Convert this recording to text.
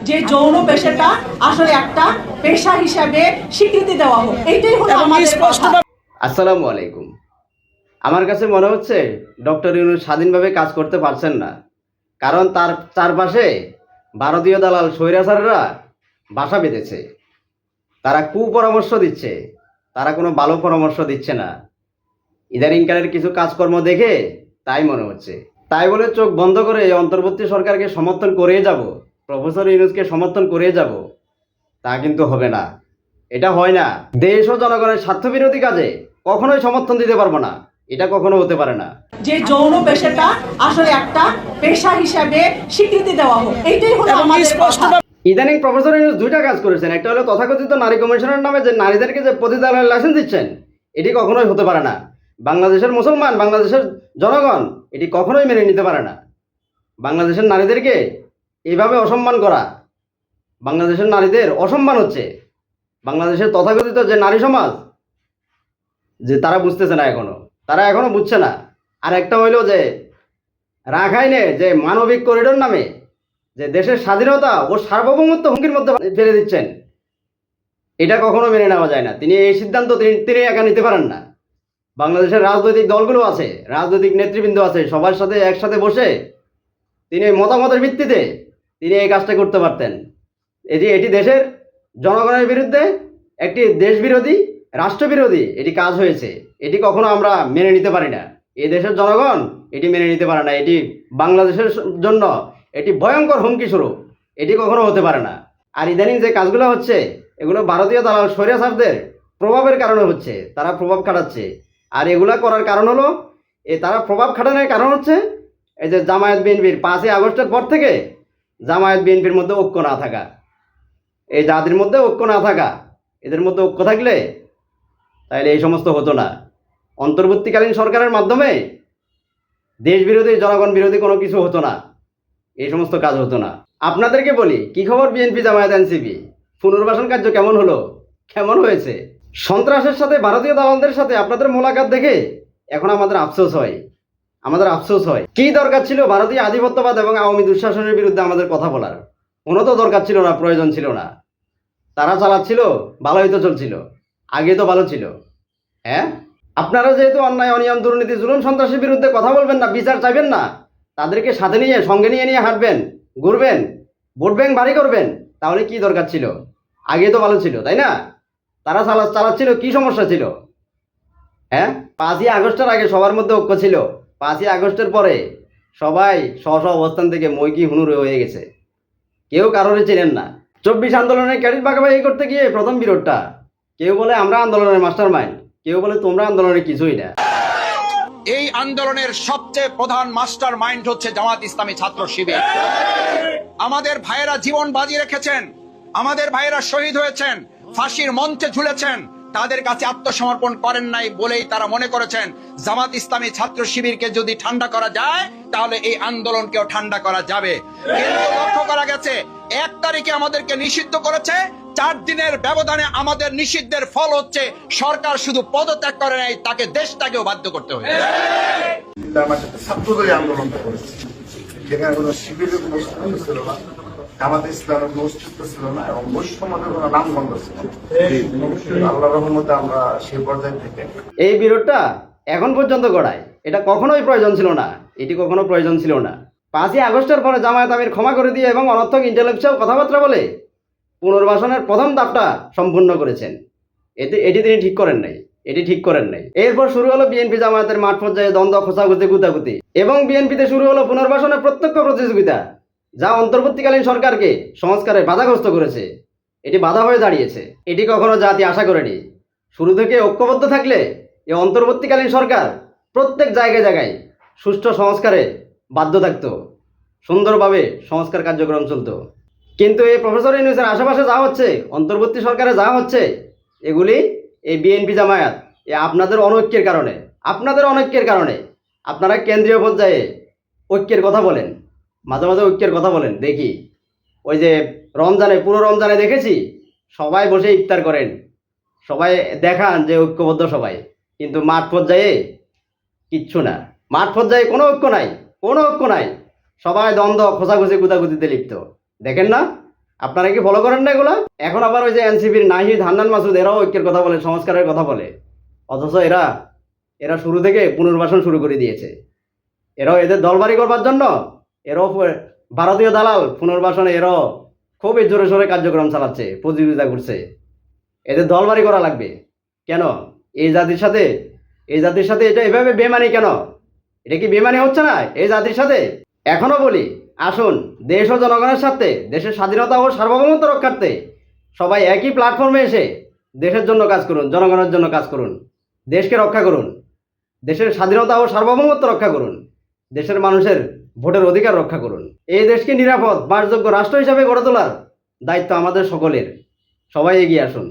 যে যৌন পেশাটা আসলে একটা পেশা হিসাবে স্বীকৃতি দেওয়া হোক, এইটাই হলো আমাদের কথা। আসসালামু আলাইকুম। আমার কাছে মনে হচ্ছে ডক্টর ইউনূস স্বাধীনভাবে কাজ করতে পারছেন না, কারণ তার চারপাশে ভারতীয় দালাল স্বৈরাচাররা বাসা বেঁধেছে। তারা কুপরামর্শ দিচ্ছে, তারা কোনো ভালো পরামর্শ দিচ্ছে না। ইদানিংকালের কিছু কাজকর্ম দেখে তাই মনে হচ্ছে। তাই বলে চোখ বন্ধ করে অন্তর্বর্তী সরকারকে সমর্থন করে যাব, প্রফেসর ইউনূসকে সমর্থন করে যাব, তা কিন্তু হবে না। এটা হয় না। দেশ ও জনগণের স্বার্থবিরোধী কাজে কখনোই সমর্থন দিতে পারবো না, এটা কখনো হতে পারে না। যে যৌন পেশাটা আসলে একটা পেশা হিসাবে স্বীকৃতি দেওয়া হোক, এইটাই হলো আমাদের কথা। ইদানিং প্রফেসর ইউনূস দুইটা কাজ করেছেন। একটা হলো তথাকথিত নারী কমিশনের নামে যে নারীদেরকে যে পতিতালয়ের লাইসেন্স দিচ্ছেন, এটি কখনোই হতে পারে না। বাংলাদেশের মুসলমান, বাংলাদেশের জনগণ এটি কখনোই মেনে নিতে পারে না। বাংলাদেশের নারীদেরকে এইভাবে অসম্মান করা, বাংলাদেশের নারীদের অসম্মান হচ্ছে। বাংলাদেশের তথাকথিত যে নারী সমাজ, যে তারা বুঝতেছে না, তারা এখনো বুঝছে না। আর একটা হইলো যে রাখাইনে যে মানবিক করিডোর নামে যে দেশের স্বাধীনতা ও সার্বভৌমত্ব হুমকির মধ্যে ফেলে দিচ্ছেন, এটা কখনো মেনে নেওয়া যায় না। তিনি এই সিদ্ধান্ত তিনি একা নিতে পারেন না। বাংলাদেশের রাজনৈতিক দলগুলো আছে, রাজনৈতিক নেতৃবৃন্দ আছে, সবার সাথে একসাথে বসে তিনি মতামতের ভিত্তিতে তিনি এই কাজটা করতে পারতেন। এটি দেশের জনগণের বিরুদ্ধে একটি দেশবিরোধী, রাষ্ট্রবিরোধী এটি কাজ হয়েছে। এটি কখনো আমরা মেনে নিতে পারি না। এই দেশের জনগণ এটি মেনে নিতে পারে না। এটি বাংলাদেশের জন্য এটি ভয়ঙ্কর হুমকি স্বরূপ, এটি কখনো হতে পারে না। আর ইদানিং যে কাজগুলো হচ্ছে, এগুলো ভারতীয় দালাল স্বৈরাচারদের প্রভাবের কারণে হচ্ছে। তারা প্রভাব খাটাচ্ছে। আর এগুলা করার কারণ হলো, তারা প্রভাব খাটানোর কারণ হচ্ছে এই যে জামায়াত বিএনপির 5ই আগস্টের পর থেকে জামায়াত বিএনপির মধ্যে ঐক্য না থাকা, এই জাতির মধ্যে ঐক্য না থাকা। এদের মধ্যে ঐক্য থাকলে তাহলে এই সমস্ত হতো না। অন্তর্বর্তীকালীন সরকারের মাধ্যমে দেশ বিরোধী, জনগণ বিরোধী কোনো কিছু হতো না, এই সমস্ত কাজ হতো না। আপনাদেরকে বলি, কি খবর বিএনপি, জামায়াত, এনসিপি? পুনর্বাসন কার্য কেমন হলো, কেমন হয়েছে? সন্ত্রাসের সাথে, ভারতীয় দালালদের সাথে আপনাদের মোলাকাত দেখে এখন আমাদের আফসোস হয়। কি দরকার ছিল ভারতীয় আধিপত্যবাদ এবং আওয়ামী দুঃশাসনের বিরুদ্ধে আমাদের কথা বলার? কোনো তো দরকার ছিল না, প্রয়োজন ছিল না। তারা চালাচ্ছিল, ভালোই তো চলছিল, আগে তো ভালো ছিল। হ্যাঁ, আপনারা যেহেতু অন্যায়, অনিয়ম, দুর্নীতি, জুলুম, সন্ত্রাসের বিরুদ্ধে কথা বলবেন না, বিচার চাইবেন না, তাদেরকে সাথে নিয়ে, সঙ্গে নিয়ে হাঁটবেন, ঘুরবেন, ভোট ব্যাংক ভারী করবেন, তাহলে কি দরকার ছিল? আগে তো ভালো ছিল, তাই না? তারা চালাচ্ছিল, কি সমস্যা ছিল? হ্যাঁ, 5ই আগস্টের আগে সবার মধ্যে ঐক্য ছিল। 5ই আগস্টের পরে সবাই স্ব অবস্থান থেকে মইকি হুনুর হয়ে গেছে, কেউ কারোরে চেনেন না। 24 আন্দোলনের ক্রেডিট ভাগাভাগি করতে গিয়ে প্রথম বিরোধটা, কেউ বলে আমরা আন্দোলনের মাস্টার মাইন্ড, কেউ বলে তোমরা আন্দোলনের কিছুই না। এই আন্দোলনের সবচেয়ে প্রধান মাস্টার মাইন্ড হচ্ছে জামাত ইসলামী ছাত্র শিবির। আমাদের ভাইয়েরা জীবন বাজি রেখেছেন, আমাদের ভাইয়েরা শহীদ হয়েছেন, ফাঁসির মঞ্চে ঝুলেছেন। তাদের কাছে আত্মসমর্পণ করেন নাই বলেই তারা মনে করেছেন জামাত ইসলামী ছাত্র শিবিরকে যদি ঠান্ডা করা যায়, তাহলে এই আন্দোলনকেও ঠান্ডা করা যাবে। কিন্তু লক্ষ্য করা গেছে, 1 তারিখে আমাদেরকে নিষিদ্ধ করেছে, 4 দিনের ব্যবধানে আমাদের নিষিদ্ধের ফল হচ্ছে সরকার শুধু পদত্যাগ করে নাই, তাকে দেশটাকেও বাধ্য করতে হয়েছে। ছাত্রদের আন্দোলনটা করেছে, যেখানে কোনো শিবিরের কোনো অস্তিত্ব ছিল না, আমাদের ইসলামের কোনো অস্তিত্ব ছিল না, এবং বৈষম্যের কোনো নামগন্ধ ছিল। আল্লাহ রহমতে আমরা সেই পর্যায়ে থেকে এই বিরোধটা এখন পর্যন্ত গড়ায়, এটা কখনোই প্রয়োজন ছিল না, এটি কখনো প্রয়োজন ছিল না। 5ই আগস্টের পরে জামায়াত আমির ক্ষমা করে দিয়ে এবং অনর্থক ইন্টেলেকচুয়াল কথাবার্তা বলে পুনর্বাসনের প্রথম ধাপটা সম্পূর্ণ করেছেন। এটি তিনি ঠিক করেন নাই। এরপর শুরু হলো বিএনপি জামায়াতের মাঠ পর্যায়ে দ্বন্দ্ব, খোঁচাখুচি, গুতাগুতি, এবং বিএনপিতে শুরু হলো পুনর্বাসনের প্রত্যক্ষ প্রতিযোগিতা, যা অন্তর্বর্তীকালীন সরকারকে সংস্কারে বাধাগ্রস্ত করেছে। এটি বাধা হয়ে দাঁড়িয়েছে। এটি কখনো জাতি আশা করেনি। শুরু থেকে ঐক্যবদ্ধ থাকলে এই অন্তর্বর্তীকালীন সরকার প্রত্যেক জায়গায় সুষ্ঠু সংস্কারে বাধ্য থাকতো, সুন্দরভাবে সংস্কার কার্যক্রম চলতো। কিন্তু এই প্রফেসর ইউনূসের আশেপাশে যা হচ্ছে, অন্তর্বর্তী সরকারে যা হচ্ছে, এগুলি এই বিএনপি জামায়াত আপনাদের অনৈক্যের কারণে আপনারা কেন্দ্রীয় পর্যায়ে ঐক্যের কথা বলেন, মাঝে মাঝে ঐক্যের কথা বলেন দেখি। ওই যে পুরো রমজানে দেখেছি সবাই বসে ইফতার করেন, সবাই দেখান যে ঐক্যবদ্ধ সবাই, কিন্তু মাঠ পর্যায়ে কিচ্ছু না। মাঠ পর্যায়ে কোনো ঐক্য নাই। সবাই দ্বন্দ্ব, খোঁচাখুচি, গুতাগুতিতে লিপ্ত। দেখেন না আপনারা কি ফলো করেন না এগুলো? এখন আবার ওই যে এনসিপির নাহিদ, হান্নান মাসুদ এরাও ঐক্যের কথা বলে, সংস্কারের কথা বলে, অথচ এরা শুরু থেকে পুনর্বাসন শুরু করে দিয়েছে। এরাও এদের দলবাড়ি করবার জন্য এরাও ভারতীয় দালাল পুনর্বাসনে এরাও খুবই জোরে সোরে কার্যক্রম চালাচ্ছে, প্রতিযোগিতা করছে। এদের দলবাড়ি করা লাগবে কেন? এই জাতির সাথে এটা এভাবে বেমানি কেন? এটা কি বেমানি হচ্ছে না এই জাতির সাথে? এখনো বলি, আসুন দেশ ও জনগণের স্বার্থে, দেশের স্বাধীনতা ও সার্বভৌমত্ব রক্ষার্থে সবাই একই প্ল্যাটফর্মে এসে দেশের জন্য কাজ করুন, জনগণের জন্য কাজ করুন, দেশকে রক্ষা করুন, দেশের স্বাধীনতা ও সার্বভৌমত্ব রক্ষা করুন, দেশের মানুষের ভোটের অধিকার রক্ষা করুন। এই দেশকে নিরাপদ বাসযোগ্য রাষ্ট্র হিসাবে গড়ে তোলার দায়িত্ব আমাদের সকলের। সবাই এগিয়ে আসুন।